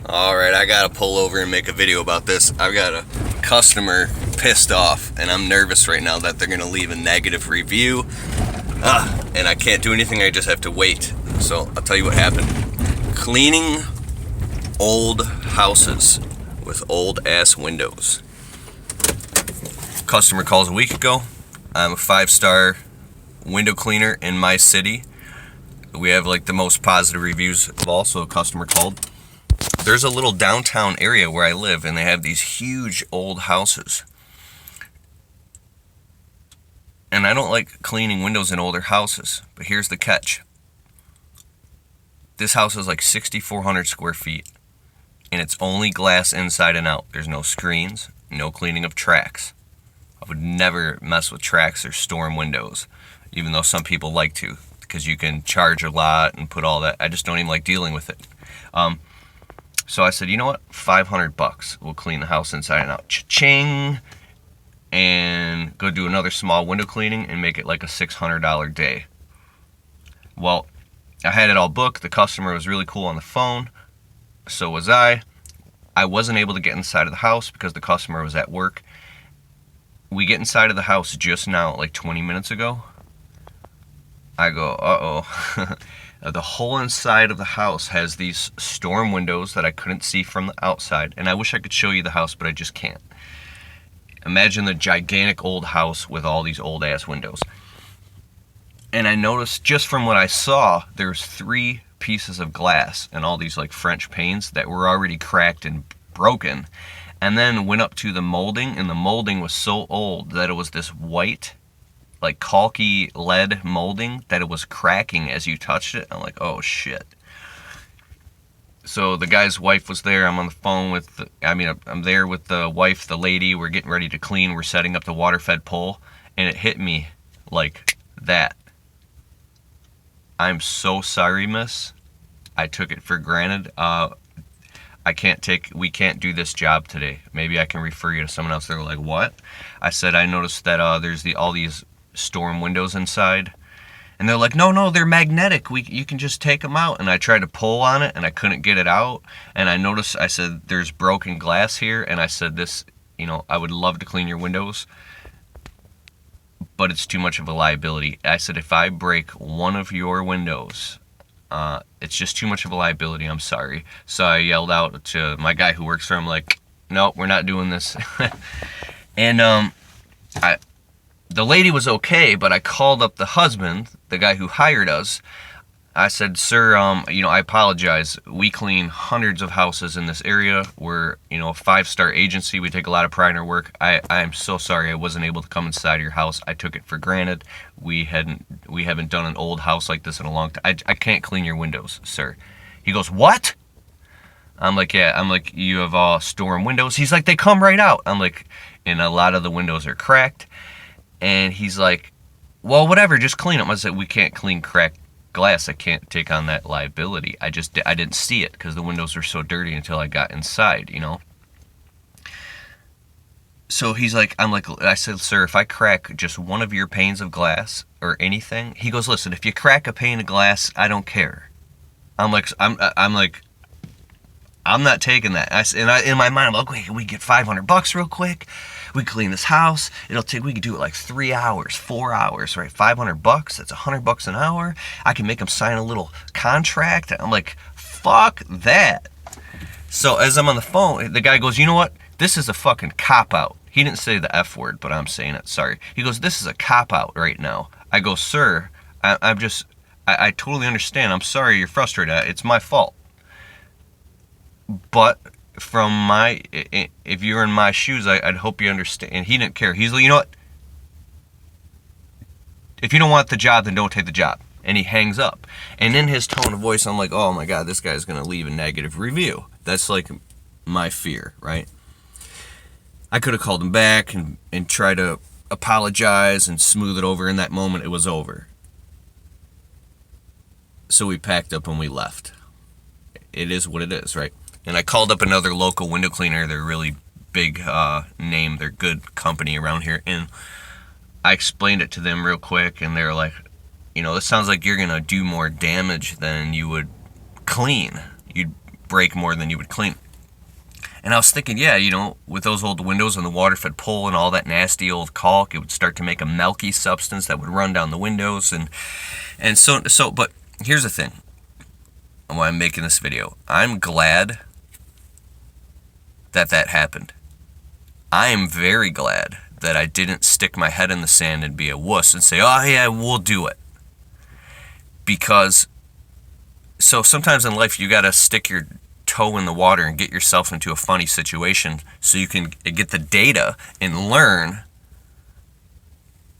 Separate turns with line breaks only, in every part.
Alright, I gotta pull over and make a video about this. I've got a customer pissed off, and I'm nervous right now that they're gonna leave a negative review. And I can't do anything, I just have to wait. So, I'll tell you what happened. Cleaning old houses with old ass windows. Customer calls a week ago. I'm a 5-star window cleaner in my city. We have like the most positive reviews of all, so a customer called. There's a little downtown area where I live, and they have these huge old houses. And I don't like cleaning windows in older houses, but here's the catch. This house is like 6,400 square feet, and it's only glass inside and out. There's no screens, no cleaning of tracks. I would never mess with tracks or storm windows, even though some people like to, because you can charge a lot and put all that. I just don't even like dealing with it. So I said, you know what? $500. We'll clean the house inside and out. Cha-ching! And go do another small window cleaning and make it like a $600 day. Well, I had it all booked. The customer was really cool on the phone. So was I. I wasn't able to get inside of the house because the customer was at work. We get inside of the house just now, like 20 minutes ago. I go, uh-oh. The whole inside of the house has these storm windows that I couldn't see from the outside. And I wish I could show you the house, but I just can't. Imagine the gigantic old house with all these old ass windows. And I noticed just from what I saw, there's 3 pieces of glass and all these like French panes that were already cracked and broken. And then went up to the molding, and the molding was so old that it was this white, like caulky lead molding, that it was cracking as you touched it. I'm like, oh shit. So the guy's wife was there. I'm on the phone with, I'm there with the wife, the lady. We're getting ready to clean. We're setting up the water fed pole, and it hit me like that. I'm so sorry, miss. I took it for granted. We can't do this job today. Maybe I can refer you to someone else. They were like, what? I said, I noticed that there's all these storm windows inside. And they're like, no, they're magnetic. You can just take them out. And I tried to pull on it, and I couldn't get it out. And I said, there's broken glass here. And I said, I would love to clean your windows, but it's too much of a liability. I said, if I break one of your windows, it's just too much of a liability. I'm sorry. So I yelled out to my guy who works for him, like, no, we're not doing this. And the lady was okay, but I called up the husband, the guy who hired us. I said, sir, I apologize. We clean hundreds of houses in this area. We're, a 5-star agency. We take a lot of pride in our work. I'm so sorry I wasn't able to come inside of your house. I took it for granted. We haven't done an old house like this in a long time. I can't clean your windows, sir. He goes, what? I'm like, yeah. I'm like, you have all storm windows? He's like, they come right out. I'm like, and a lot of the windows are cracked. And he's like, well, whatever, just clean them. I said, we can't clean cracked glass. I can't take on that liability. I didn't see it because the windows were so dirty until I got inside, So he's like, I said, sir, if I crack just one of your panes of glass or anything, he goes, listen, if you crack a pane of glass, I don't care. I'm like, I'm not taking that. In my mind, I'm like, wait, can we get $500 real quick? We clean this house. We can do it like 3 hours, 4 hours, right? $500, that's $100 an hour. I can make them sign a little contract. I'm like, fuck that. So as I'm on the phone, the guy goes, you know what? This is a fucking cop-out. He didn't say the F word, but I'm saying it, sorry. He goes, this is a cop-out right now. I go, sir, I totally understand. I'm sorry you're frustrated. It's my fault. But if you're in my shoes, I'd hope you understand. And he didn't care. He's like, you know what? If you don't want the job, then don't take the job. And he hangs up. And in his tone of voice, I'm like, oh my God, this guy's going to leave a negative review. That's like my fear, right? I could have called him back and tried to apologize and smooth it over. In that moment, it was over. So we packed up and we left. It is what it is, right? And I called up another local window cleaner. They're really big name. They're good company around here. And I explained it to them real quick, and they're like, this sounds like you're going to do more damage than you would clean. break more than you would clean. And I was thinking, yeah, with those old windows and the water-fed pole and all that nasty old caulk, it would start to make a milky substance that would run down the windows. But here's the thing. Why I'm making this video. I'm glad that happened. I am very glad that I didn't stick my head in the sand and be a wuss and say, oh yeah, we'll do it. Because, so sometimes in life you gotta stick your toe in the water and get yourself into a funny situation so you can get the data and learn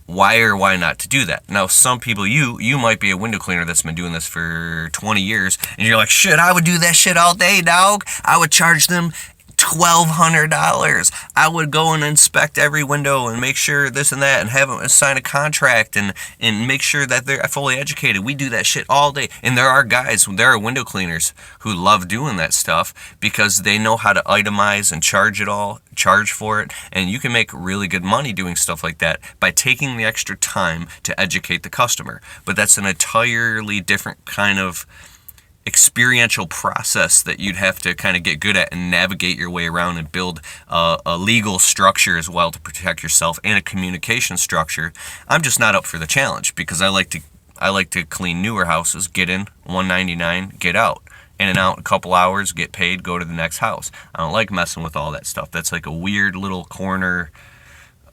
why or why not to do that. Now, some people, you might be a window cleaner that's been doing this for 20 years, and you're like, shit, I would do that shit all day, dog. I would charge them $1,200. I would go and inspect every window and make sure this and that and have them sign a contract and make sure that they're fully educated. We do that shit all day. And there are window cleaners who love doing that stuff because they know how to itemize and charge for it. And you can make really good money doing stuff like that by taking the extra time to educate the customer. But that's an entirely different kind of experiential process that you'd have to kind of get good at and navigate your way around and build a legal structure as well to protect yourself and a communication structure. I'm just not up for the challenge because I like to clean newer houses, get in, $199, get out. In and out, a couple hours, get paid, go to the next house. I don't like messing with all that stuff. That's like a weird little corner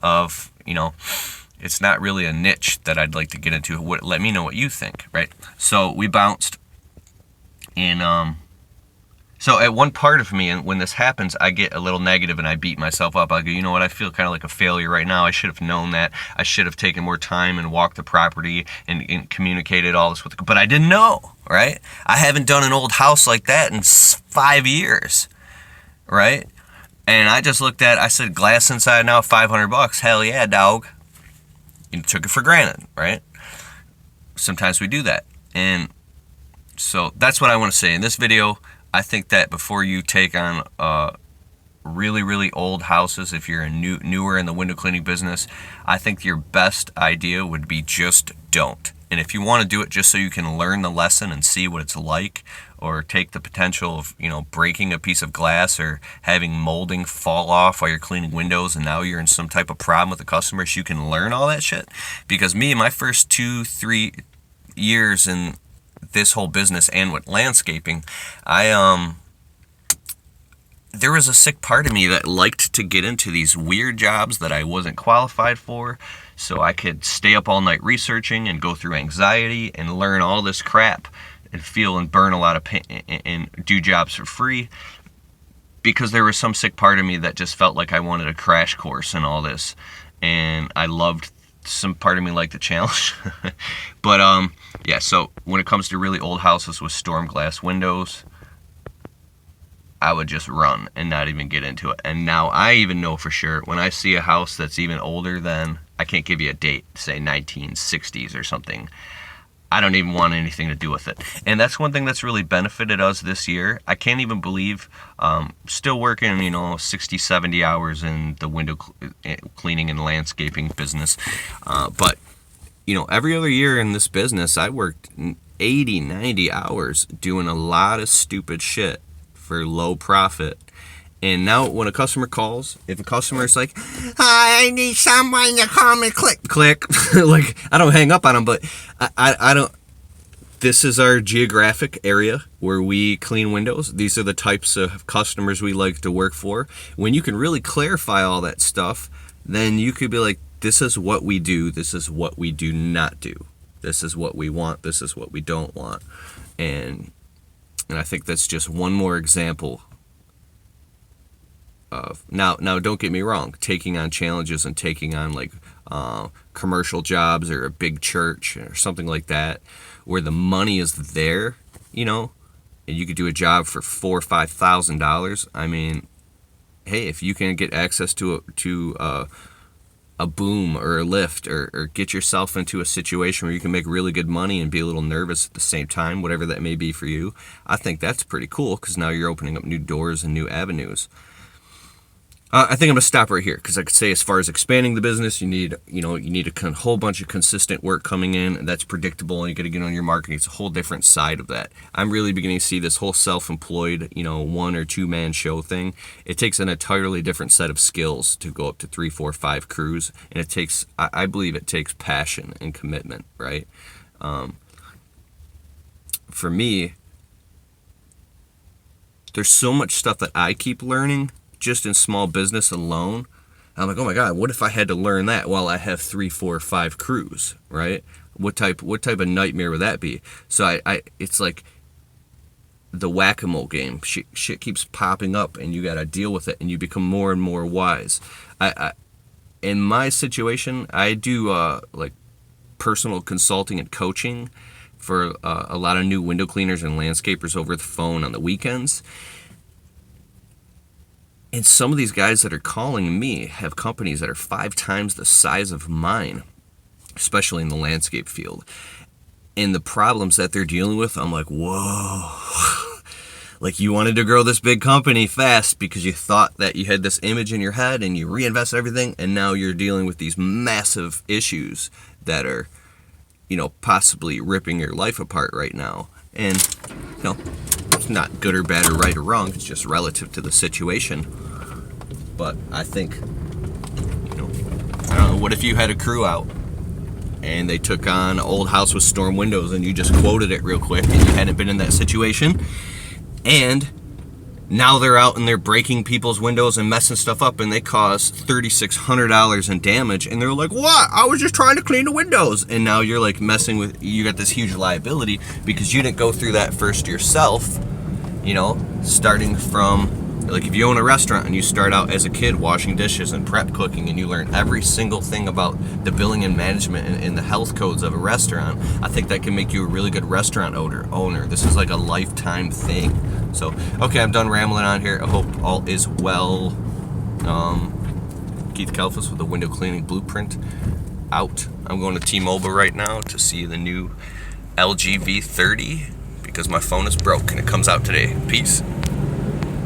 of, it's not really a niche that I'd like to get into. Let me know what you think, right? So we bounced. And so at one part of me, and when this happens, I get a little negative and I beat myself up. I go, you know what, I feel kind of like a failure right now. I should have known that. I should have taken more time and walked the property and communicated all this with but I didn't know, right? I haven't done an old house like that in 5 years, right? And I just I said, glass inside now, $500. Hell yeah, dog. Took it for granted, right? Sometimes we do that. And so that's what I want to say in this video. I think that before you take on really, really old houses, if you're newer in the window cleaning business, I think your best idea would be just don't. And if you want to do it just so you can learn the lesson and see what it's like, or take the potential of, breaking a piece of glass or having molding fall off while you're cleaning windows and now you're in some type of problem with the customer, so you can learn all that shit. Because me, in my first 2-3 years in this whole business and with landscaping, there was a sick part of me that liked to get into these weird jobs that I wasn't qualified for, so I could stay up all night researching and go through anxiety and learn all this crap and feel and burn a lot of pain and do jobs for free, because there was some sick part of me that just felt like I wanted a crash course in all this, and I loved some part of me like the challenge. But yeah, so when it comes to really old houses with storm glass windows, I would just run and not even get into it. And now I even know for sure when I see a house that's even older than, I can't give you a date, say 1960s or something, I don't even want anything to do with it. And that's one thing that's really benefited us this year. I can't even believe, still working, 60, 70 hours in the window cleaning and landscaping business. But, every other year in this business, I worked 80, 90 hours doing a lot of stupid shit for low profit. And now when a customer calls, if a customer's like, I need someone to call me, click. Like, I don't hang up on them, but I don't. This is our geographic area where we clean windows. These are the types of customers we like to work for. When you can really clarify all that stuff, then you could be like, this is what we do. This is what we do not do. This is what we want. This is what we don't want. And I think that's just one more example of, now don't get me wrong, taking on challenges and taking on like commercial jobs or a big church or something like that where the money is there, and you could do a job for $4,000 or $5,000. I mean, hey, if you can get access to a boom or a lift or get yourself into a situation where you can make really good money and be a little nervous at the same time, whatever that may be for you, I think that's pretty cool, because now you're opening up new doors and new avenues. I think I'm gonna stop right here because I could say, as far as expanding the business, you need a whole bunch of consistent work coming in, and that's predictable. And you got to get on your marketing. It's a whole different side of that. I'm really beginning to see this whole self-employed, 1 or 2 man show thing. It takes an entirely different set of skills to go up to 3, 4, 5 crews, and it takes, I believe, it takes passion and commitment, right? For me, there's so much stuff that I keep learning just in small business alone. I'm like, oh my God, what if I had to learn that while I have 3, 4, 5 crews, right? What type of nightmare would that be? So it's like the whack-a-mole game. Shit keeps popping up, and you got to deal with it, and you become more and more wise. In my situation, I do like personal consulting and coaching for a lot of new window cleaners and landscapers over the phone on the weekends. And some of these guys that are calling me have companies that are 5 times the size of mine, especially in the landscape field. And the problems that they're dealing with, I'm like, whoa. Like, you wanted to grow this big company fast because you thought that you had this image in your head and you reinvest everything, and now you're dealing with these massive issues that are, possibly ripping your life apart right now. And, it's not good or bad or right or wrong. It's just relative to the situation. But I think, I don't know, what if you had a crew out and they took on an old house with storm windows and you just quoted it real quick and you hadn't been in that situation, and now they're out and they're breaking people's windows and messing stuff up, and they cause $3,600 in damage, and they're like, what? I was just trying to clean the windows. And now you're like you got this huge liability because you didn't go through that first yourself, starting from, like, if you own a restaurant and you start out as a kid washing dishes and prep cooking, and you learn every single thing about the billing and management and the health codes of a restaurant, I think that can make you a really good restaurant owner. This is like a lifetime thing. So, okay, I'm done rambling on here. I hope all is well. Keith Kalfas with the Window Cleaning Blueprint out. I'm going to T-Mobile right now to see the new LG V30 because my phone is broke and it comes out today. Peace.